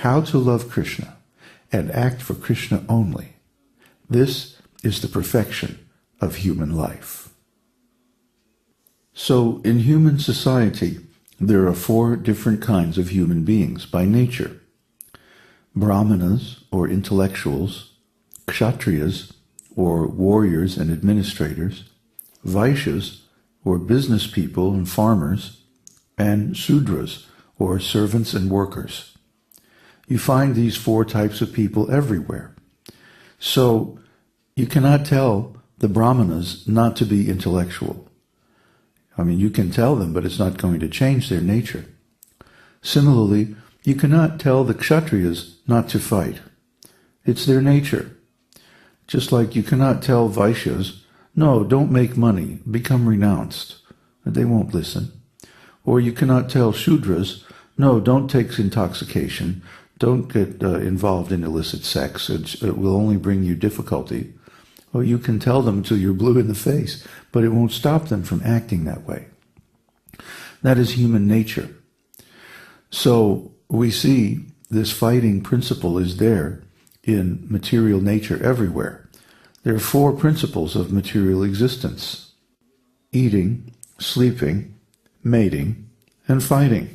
how to love Kṛṣṇa and act for Kṛṣṇa only. This is the perfection of human life. So, in human society, there are 4 different kinds of human beings by nature. Brahmanas, or intellectuals, Kshatriyas, or warriors and administrators, Vaishyas, or business people and farmers, and Sudras, or servants and workers. You find these 4 types of people everywhere. So, you cannot tell the Brahmanas not to be intellectual. I mean, you can tell them, but it's not going to change their nature. Similarly, you cannot tell the Kshatriyas not to fight. It's their nature. Just like you cannot tell Vaishyas, no, don't make money, become renounced. They won't listen. Or you cannot tell Shudras, no, don't take intoxication, don't get involved in illicit sex, it will only bring you difficulty. Or you can tell them till you're blue in the face, but it won't stop them from acting that way. That is human nature. So we see this fighting principle is there in material nature everywhere. There are 4 principles of material existence: eating, sleeping, mating, and fighting.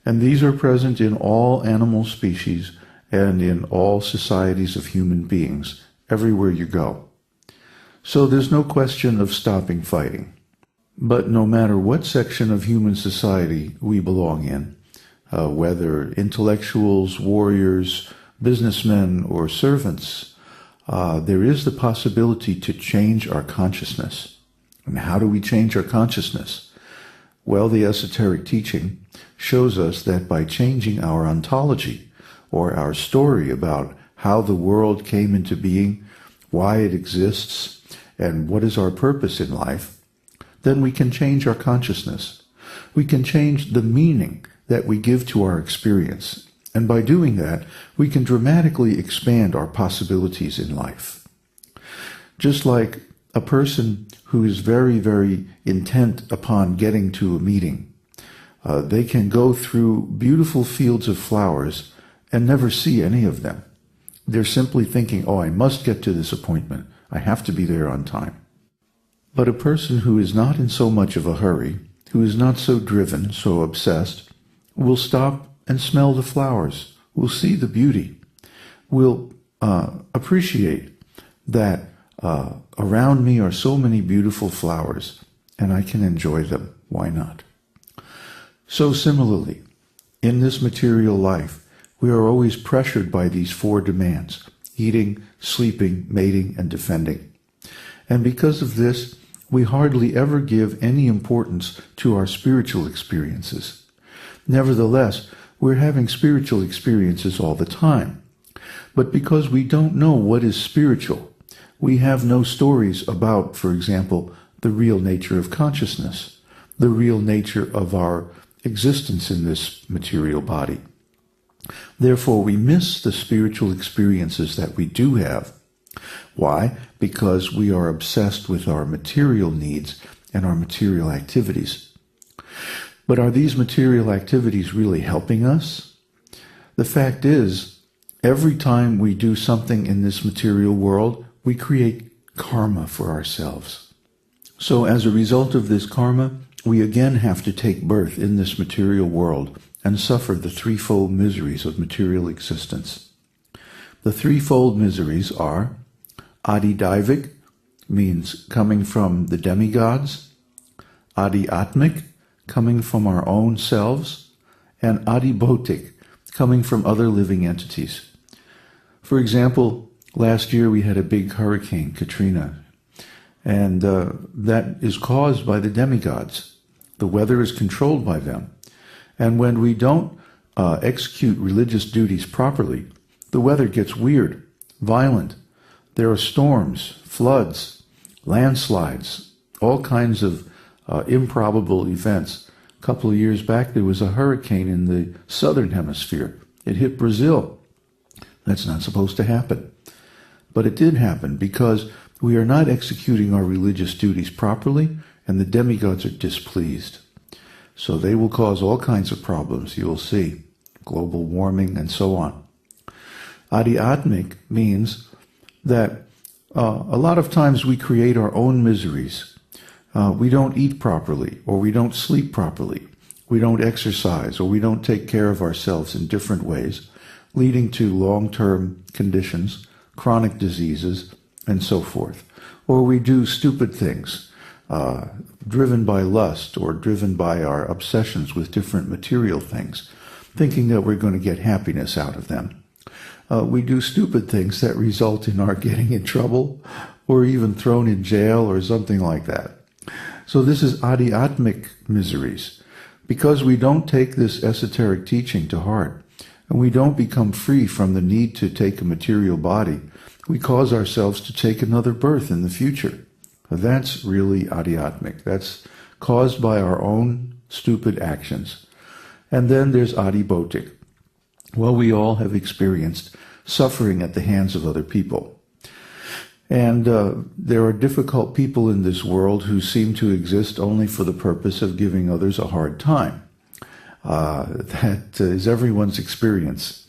And these are present in all animal species and in all societies of human beings, everywhere you go. So there's no question of stopping fighting. But no matter what section of human society we belong in, whether intellectuals, warriors, businessmen, or servants, there is the possibility to change our consciousness. And how do we change our consciousness? Well, the esoteric teaching shows us that by changing our ontology, or our story about how the world came into being, why it exists, and what is our purpose in life, then we can change our consciousness. We can change the meaning that we give to our experience. And by doing that, we can dramatically expand our possibilities in life. Just like a person who is very, very intent upon getting to a meeting, they can go through beautiful fields of flowers and never see any of them. They're simply thinking, oh, I must get to this appointment. I have to be there on time. But a person who is not in so much of a hurry, who is not so driven, so obsessed, will stop and smell the flowers, will see the beauty, will appreciate that around me are so many beautiful flowers, and I can enjoy them. Why not? So similarly, in this material life, we are always pressured by these 4 demands: eating, sleeping, mating, and defending. And because of this, we hardly ever give any importance to our spiritual experiences. Nevertheless, we're having spiritual experiences all the time. But because we don't know what is spiritual, we have no stories about, for example, the real nature of consciousness, the real nature of our existence in this material body. Therefore, we miss the spiritual experiences that we do have. Why? Because we are obsessed with our material needs and our material activities. But are these material activities really helping us? The fact is, every time we do something in this material world, we create karma for ourselves. So as a result of this karma, we again have to take birth in this material world and suffer the 3-fold miseries of material existence. The 3-fold miseries are Adi-daivik, means coming from the demigods, Adi-atmik, coming from our own selves, and Adi-bhautik, coming from other living entities. For example, last year we had a big hurricane, Katrina, and that is caused by the demigods. The weather is controlled by them. And when we don't execute religious duties properly, the weather gets weird, violent. There are storms, floods, landslides, all kinds of improbable events. A couple of years back, there was a hurricane in the southern hemisphere. It hit Brazil. That's not supposed to happen. But it did happen because we are not executing our religious duties properly, and the demigods are displeased. So they will cause all kinds of problems, you will see. global warming, and so on. Adhyatmic means that a lot of times we create our own miseries. We don't eat properly, or we don't sleep properly. We don't exercise, or we don't take care of ourselves in different ways, leading to long-term conditions, chronic diseases, and so forth. Or we do stupid things, driven by lust or driven by our obsessions with different material things, thinking that we're going to get happiness out of them. We do stupid things that result in our getting in trouble or even thrown in jail or something like that. So this is adhyatmic miseries. Because we don't take this esoteric teaching to heart, and we don't become free from the need to take a material body, we cause ourselves to take another birth in the future. That's really adhyatmic. That's caused by our own stupid actions. And then there's adhibhotic. Well, we all have experienced suffering at the hands of other people. And there are difficult people in this world who seem to exist only for the purpose of giving others a hard time. That is everyone's experience.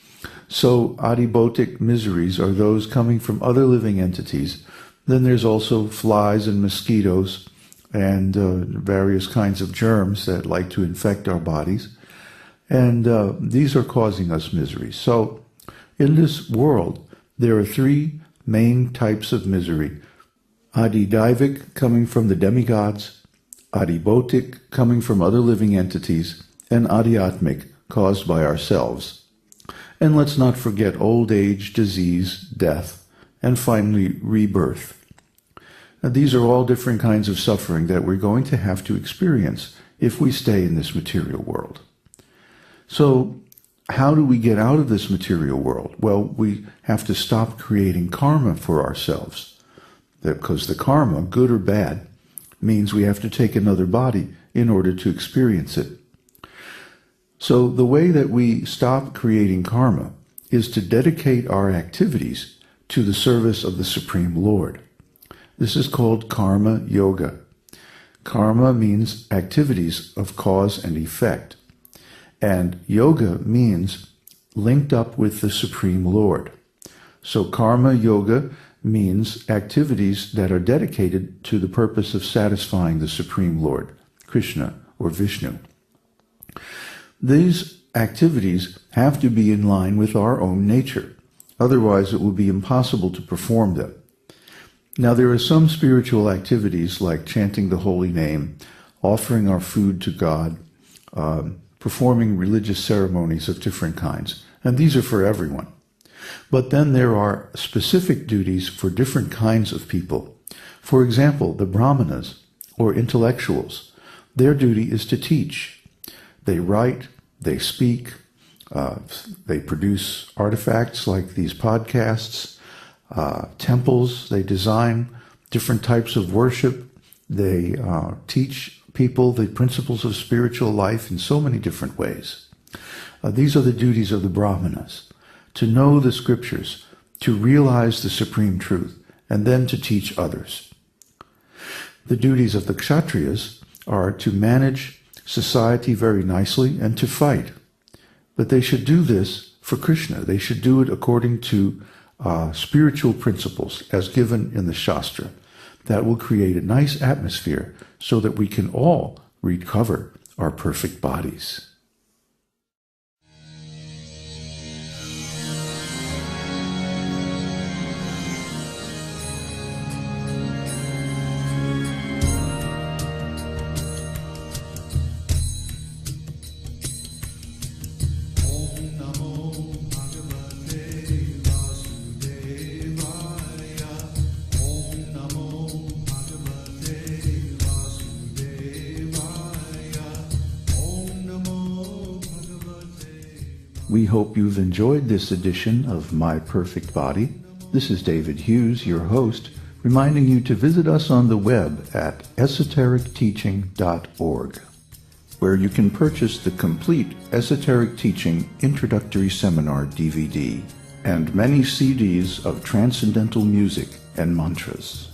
So adhibhotic miseries are those coming from other living entities. Then there's also flies and mosquitoes and various kinds of germs that like to infect our bodies. And these are causing us misery. So in this world, there are three main types of misery. Adhidaivic, coming from the demigods, adhibhotic, coming from other living entities, and adhyatmic, caused by ourselves. And let's not forget old age, disease, death, and finally rebirth. Now, these are all different kinds of suffering that we're going to have to experience if we stay in this material world. So, how do we get out of this material world? Well, we have to stop creating karma for ourselves. Because the karma, good or bad, means we have to take another body in order to experience it. So the way that we stop creating karma is to dedicate our activities to the service of the Supreme Lord. This is called karma yoga. Karma means activities of cause and effect. And yoga means linked up with the Supreme Lord. So karma yoga means activities that are dedicated to the purpose of satisfying the Supreme Lord, Kṛṣṇa or Vishnu. These activities have to be in line with our own nature. Otherwise, it will be impossible to perform them. Now, there are some spiritual activities like chanting the holy name, offering our food to God, performing religious ceremonies of different kinds, and these are for everyone. But then there are specific duties for different kinds of people. For example, the brahmanas, or intellectuals, their duty is to teach. They write, they speak, they produce artifacts like these podcasts, temples, they design different types of worship, they teach people the principles of spiritual life in so many different ways. These are the duties of the brahmanas: to know the scriptures, to realize the supreme truth, and then to teach others. The duties of the kshatriyas are to manage society very nicely and to fight. But they should do this for Kṛṣṇa. They should do it according to spiritual principles as given in the Shastra. That will create a nice atmosphere so that we can all recover our perfect bodies. We hope you've enjoyed this edition of My Perfect Body. This is David Hughes, your host, reminding you to visit us on the web at esotericteaching.org, where you can purchase the complete Esoteric Teaching Introductory Seminar DVD and many CDs of transcendental music and mantras.